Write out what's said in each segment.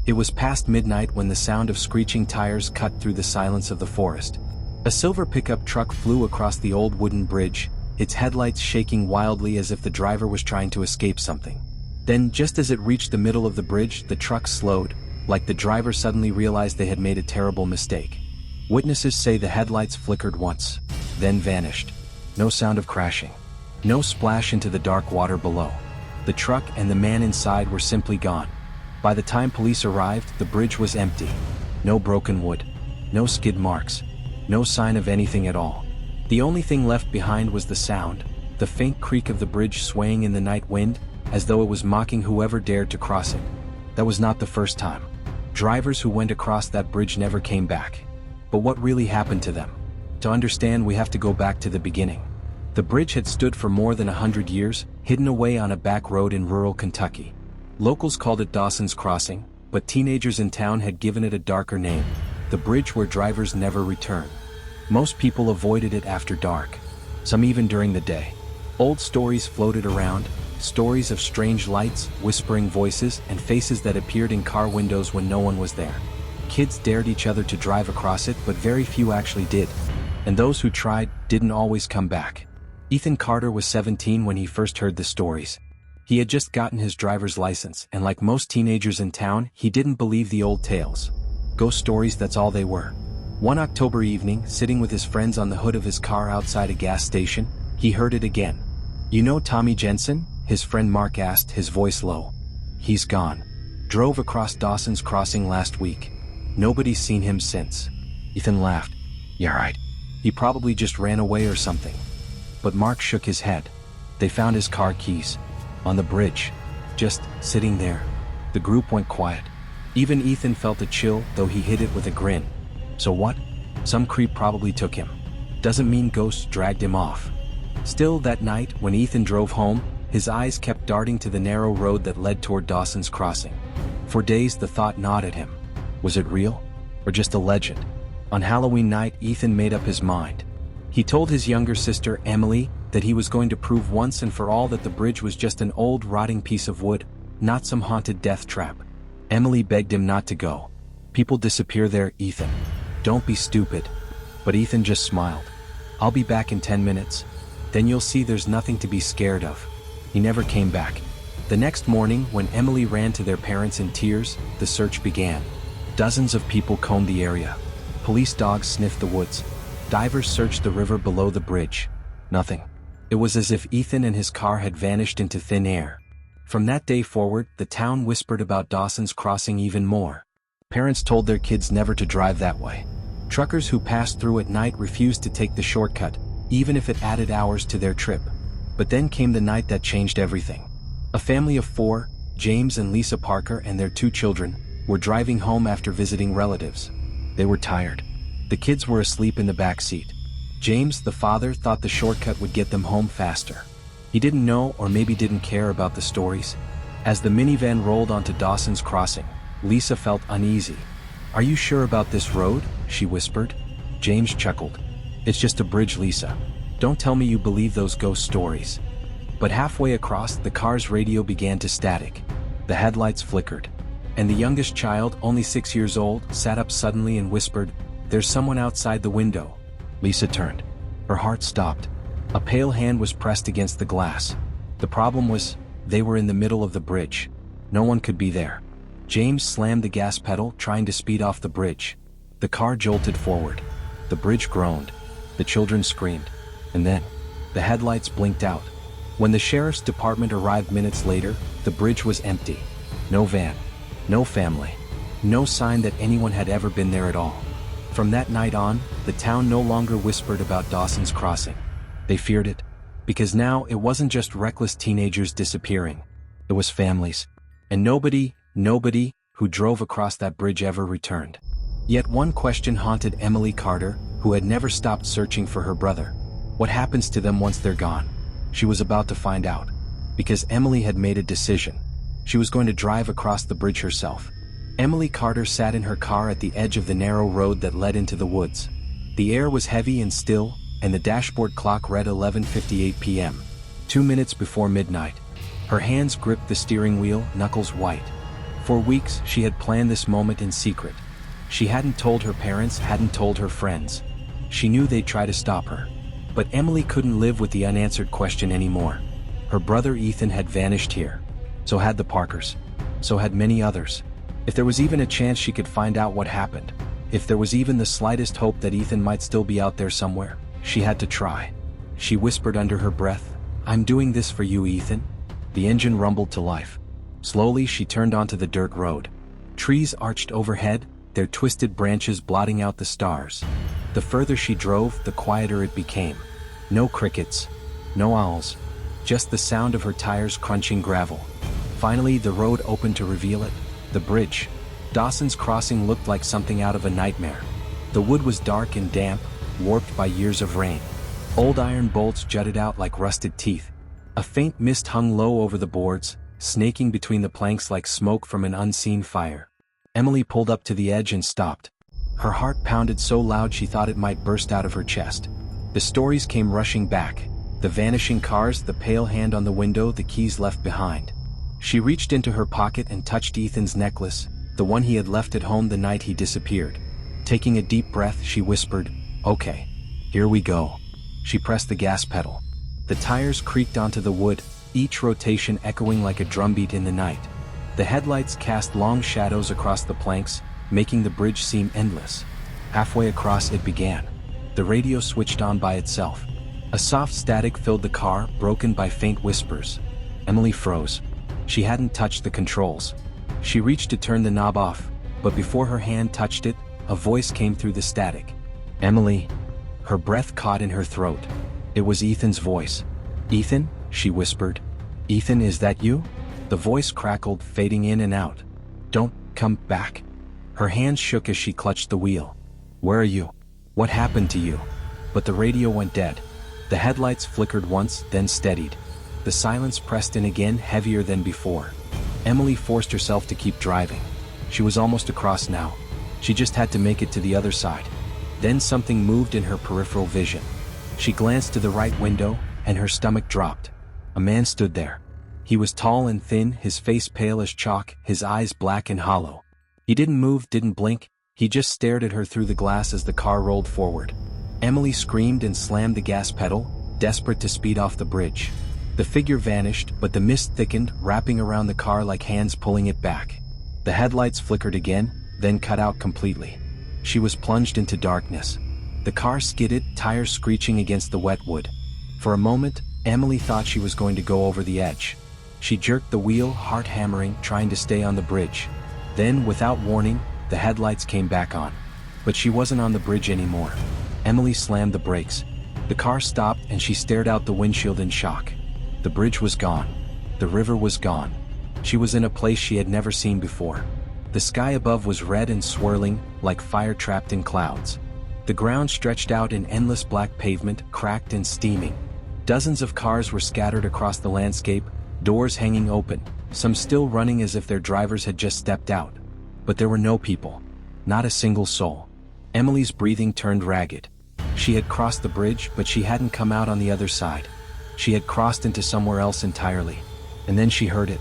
It was past midnight when the sound of screeching tires cut through the silence of the forest. A silver pickup truck flew across the old wooden bridge, its headlights shaking wildly as if the driver was trying to escape something. Then, just as it reached the middle of the bridge, the truck slowed, like the driver suddenly realized they had made a terrible mistake. Witnesses say the headlights flickered once, then vanished. No sound of crashing. No splash into the dark water below. The truck and the man inside were simply gone. By the time police arrived, the bridge was empty. No broken wood. No skid marks. No sign of anything at all. The only thing left behind was the sound, the faint creak of the bridge swaying in the night wind, as though it was mocking whoever dared to cross it. That was not the first time. Drivers who went across that bridge never came back. But what really happened to them? To understand, we have to go back to the beginning. The bridge had stood for more than 100 years, hidden away on a back road in rural Kentucky. Locals called it Dawson's Crossing, but teenagers in town had given it a darker name: the bridge where drivers never return. Most people avoided it after dark, some even during the day. Old stories floated around, stories of strange lights, whispering voices, and faces that appeared in car windows when no one was there. Kids dared each other to drive across it, but very few actually did. And those who tried didn't always come back. Ethan Carter was 17 when he first heard the stories. He had just gotten his driver's license, and like most teenagers in town, he didn't believe the old tales. Ghost stories, that's all they were. One October evening, sitting with his friends on the hood of his car outside a gas station, he heard it again. "You know Tommy Jensen?" his friend Mark asked, his voice low. "He's gone. Drove across Dawson's Crossing last week. Nobody's seen him since." Ethan laughed. "Yeah, right. He probably just ran away or something." But Mark shook his head. They found his car keys on the bridge, just sitting there. The group went quiet. Even Ethan felt a chill, though he hid it with a grin. So what? Some creep probably took him. Doesn't mean ghosts dragged him off. Still, that night, when Ethan drove home, his eyes kept darting to the narrow road that led toward Dawson's Crossing. For days the thought gnawed at him. Was it real? Or just a legend? On Halloween night, Ethan made up his mind. He told his younger sister, Emily, that he was going to prove once and for all that the bridge was just an old rotting piece of wood, not some haunted death trap. Emily begged him not to go. "People disappear there, Ethan. Don't be stupid." But Ethan just smiled. "I'll be back in 10 minutes. Then you'll see there's nothing to be scared of." He never came back. The next morning, when Emily ran to their parents in tears, the search began. Dozens of people combed the area. Police dogs sniffed the woods. Divers searched the river below the bridge. Nothing. It was as if Ethan and his car had vanished into thin air. From that day forward, the town whispered about Dawson's Crossing even more. Parents told their kids never to drive that way. Truckers who passed through at night refused to take the shortcut, even if it added hours to their trip. But then came the night that changed everything. A family of 4, James and Lisa Parker and their 2 children, were driving home after visiting relatives. They were tired. The kids were asleep in the back seat. James, the father, thought the shortcut would get them home faster. He didn't know, or maybe didn't care about the stories. As the minivan rolled onto Dawson's Crossing, Lisa felt uneasy. "Are you sure about this road?" she whispered. James chuckled. "It's just a bridge, Lisa. Don't tell me you believe those ghost stories." But halfway across, the car's radio began to static. The headlights flickered. And the youngest child, only 6 years old, sat up suddenly and whispered, "There's someone outside the window." Lisa turned. Her heart stopped. A pale hand was pressed against the glass. The problem was, they were in the middle of the bridge. No one could be there. James slammed the gas pedal, trying to speed off the bridge. The car jolted forward. The bridge groaned. The children screamed. And then, the headlights blinked out. When the sheriff's department arrived minutes later, the bridge was empty. No van. No family. No sign that anyone had ever been there at all. From that night on, the town no longer whispered about Dawson's Crossing. They feared it. Because now it wasn't just reckless teenagers disappearing. It was families. And nobody who drove across that bridge ever returned. Yet one question haunted Emily Carter, who had never stopped searching for her brother. What happens to them once they're gone? She was about to find out. Because Emily had made a decision. She was going to drive across the bridge herself. Emily Carter sat in her car at the edge of the narrow road that led into the woods. The air was heavy and still, and the dashboard clock read 11:58 p.m., 2 minutes before midnight. Her hands gripped the steering wheel, knuckles white. For weeks, she had planned this moment in secret. She hadn't told her parents, hadn't told her friends. She knew they'd try to stop her. But Emily couldn't live with the unanswered question anymore. Her brother Ethan had vanished here. So had the Parkers. So had many others. If there was even a chance she could find out what happened, if there was even the slightest hope that Ethan might still be out there somewhere, she had to try. She whispered under her breath, "I'm doing this for you, Ethan." The engine rumbled to life. Slowly she turned onto the dirt road. Trees arched overhead, their twisted branches blotting out the stars. The further she drove, the quieter it became. No crickets, no owls, just the sound of her tires crunching gravel. Finally, the road opened to reveal it, the bridge. Dawson's Crossing looked like something out of a nightmare. The wood was dark and damp, warped by years of rain. Old iron bolts jutted out like rusted teeth. A faint mist hung low over the boards, snaking between the planks like smoke from an unseen fire. Emily pulled up to the edge and stopped. Her heart pounded so loud she thought it might burst out of her chest. The stories came rushing back. The vanishing cars, the pale hand on the window, the keys left behind. She reached into her pocket and touched Ethan's necklace, the one he had left at home the night he disappeared. Taking a deep breath, she whispered, "Okay, here we go." She pressed the gas pedal. The tires creaked onto the wood, each rotation echoing like a drumbeat in the night. The headlights cast long shadows across the planks, making the bridge seem endless. Halfway across it began. The radio switched on by itself. A soft static filled the car, broken by faint whispers. Emily froze. She hadn't touched the controls. She reached to turn the knob off, but before her hand touched it, a voice came through the static. "Emily." Her breath caught in her throat. It was Ethan's voice. "Ethan?" she whispered. "Ethan, is that you?" The voice crackled, fading in and out. "Don't come back." Her hands shook as she clutched the wheel. "Where are you? What happened to you?" But the radio went dead. The headlights flickered once, then steadied. The silence pressed in again, heavier than before. Emily forced herself to keep driving. She was almost across now. She just had to make it to the other side. Then something moved in her peripheral vision. She glanced to the right window, and her stomach dropped. A man stood there. He was tall and thin, his face pale as chalk, his eyes black and hollow. He didn't move, didn't blink. He just stared at her through the glass as the car rolled forward. Emily screamed and slammed the gas pedal, desperate to speed off the bridge. The figure vanished, but the mist thickened, wrapping around the car like hands pulling it back. The headlights flickered again, then cut out completely. She was plunged into darkness. The car skidded, tires screeching against the wet wood. For a moment, Emily thought she was going to go over the edge. She jerked the wheel, heart hammering, trying to stay on the bridge. Then, without warning, the headlights came back on. But she wasn't on the bridge anymore. Emily slammed the brakes. The car stopped and she stared out the windshield in shock. The bridge was gone. The river was gone. She was in a place she had never seen before. The sky above was red and swirling, like fire trapped in clouds. The ground stretched out in endless black pavement, cracked and steaming. Dozens of cars were scattered across the landscape, doors hanging open, some still running as if their drivers had just stepped out. But there were no people. Not a single soul. Emily's breathing turned ragged. She had crossed the bridge, but she hadn't come out on the other side. She had crossed into somewhere else entirely. And then she heard it.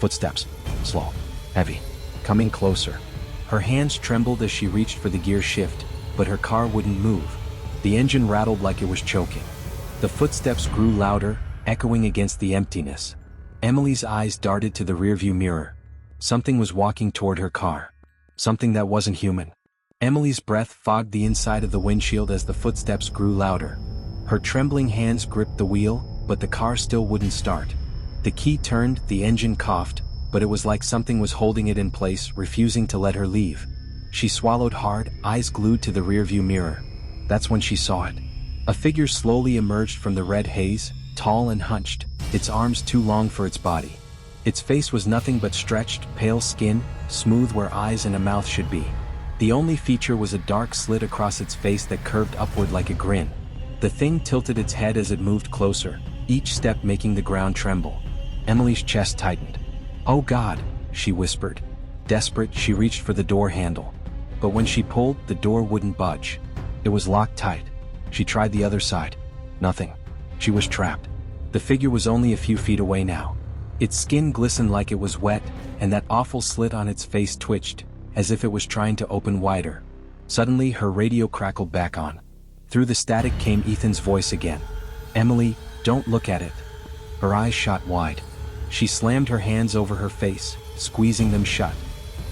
Footsteps. Slow. Heavy. Coming closer. Her hands trembled as she reached for the gear shift, but her car wouldn't move. The engine rattled like it was choking. The footsteps grew louder, echoing against the emptiness. Emily's eyes darted to the rearview mirror. Something was walking toward her car. Something that wasn't human. Emily's breath fogged the inside of the windshield as the footsteps grew louder. Her trembling hands gripped the wheel, but the car still wouldn't start. The key turned, the engine coughed, but it was like something was holding it in place, refusing to let her leave. She swallowed hard, eyes glued to the rearview mirror. That's when she saw it. A figure slowly emerged from the red haze, tall and hunched, its arms too long for its body. Its face was nothing but stretched, pale skin, smooth where eyes and a mouth should be. The only feature was a dark slit across its face that curved upward like a grin. The thing tilted its head as it moved closer, each step making the ground tremble. Emily's chest tightened. "Oh God," she whispered. Desperate, she reached for the door handle. But when she pulled, the door wouldn't budge. It was locked tight. She tried the other side. Nothing. She was trapped. The figure was only a few feet away now. Its skin glistened like it was wet, and that awful slit on its face twitched, as if it was trying to open wider. Suddenly her radio crackled back on. Through the static came Ethan's voice again. "Emily, don't look at it." Her eyes shot wide. She slammed her hands over her face, squeezing them shut.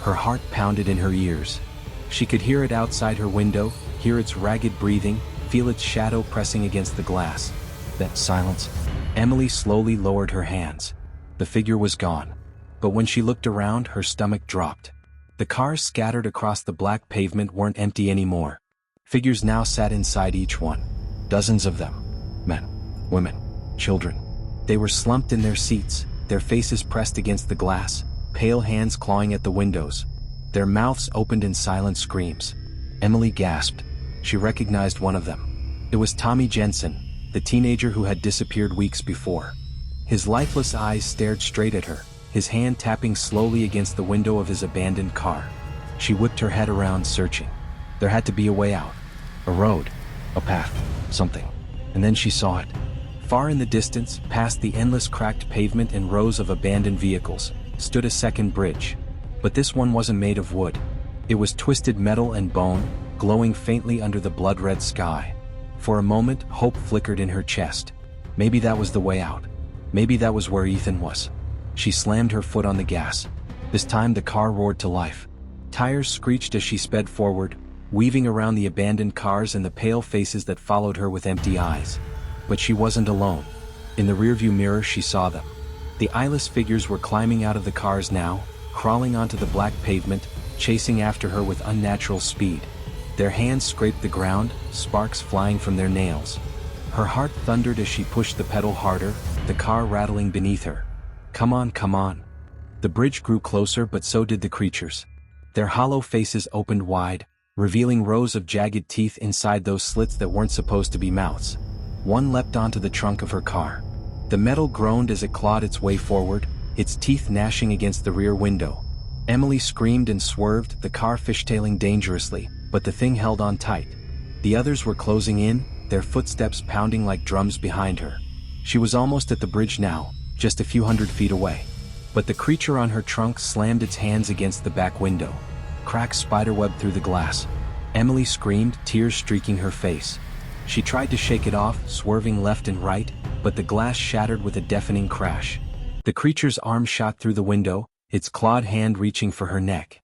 Her heart pounded in her ears. She could hear it outside her window, hear its ragged breathing, feel its shadow pressing against the glass. That silence. Emily slowly lowered her hands. The figure was gone. But when she looked around, her stomach dropped. The cars scattered across the black pavement weren't empty anymore. Figures now sat inside each one. Dozens of them. Men, women, children. They were slumped in their seats, their faces pressed against the glass, pale hands clawing at the windows. Their mouths opened in silent screams. Emily gasped. She recognized one of them. It was Tommy Jensen, the teenager who had disappeared weeks before. His lifeless eyes stared straight at her, his hand tapping slowly against the window of his abandoned car. She whipped her head around, searching. There had to be a way out. A road. A path. Something. And then she saw it. Far in the distance, past the endless cracked pavement and rows of abandoned vehicles, stood a second bridge. But this one wasn't made of wood. It was twisted metal and bone, glowing faintly under the blood-red sky. For a moment, hope flickered in her chest. Maybe that was the way out. Maybe that was where Ethan was. She slammed her foot on the gas. This time the car roared to life. Tires screeched as she sped forward, weaving around the abandoned cars and the pale faces that followed her with empty eyes. But she wasn't alone. In the rearview mirror she saw them. The eyeless figures were climbing out of the cars now, crawling onto the black pavement, chasing after her with unnatural speed. Their hands scraped the ground, sparks flying from their nails. Her heart thundered as she pushed the pedal harder, the car rattling beneath her. Come on, come on. The bridge grew closer, but so did the creatures. Their hollow faces opened wide, revealing rows of jagged teeth inside those slits that weren't supposed to be mouths. One leapt onto the trunk of her car. The metal groaned as it clawed its way forward, its teeth gnashing against the rear window. Emily screamed and swerved, the car fishtailing dangerously, but the thing held on tight. The others were closing in, their footsteps pounding like drums behind her. She was almost at the bridge now, just a few hundred feet away. But the creature on her trunk slammed its hands against the back window. Cracks spiderwebbed through the glass. Emily screamed, tears streaking her face. She tried to shake it off, swerving left and right, but the glass shattered with a deafening crash. The creature's arm shot through the window, its clawed hand reaching for her neck.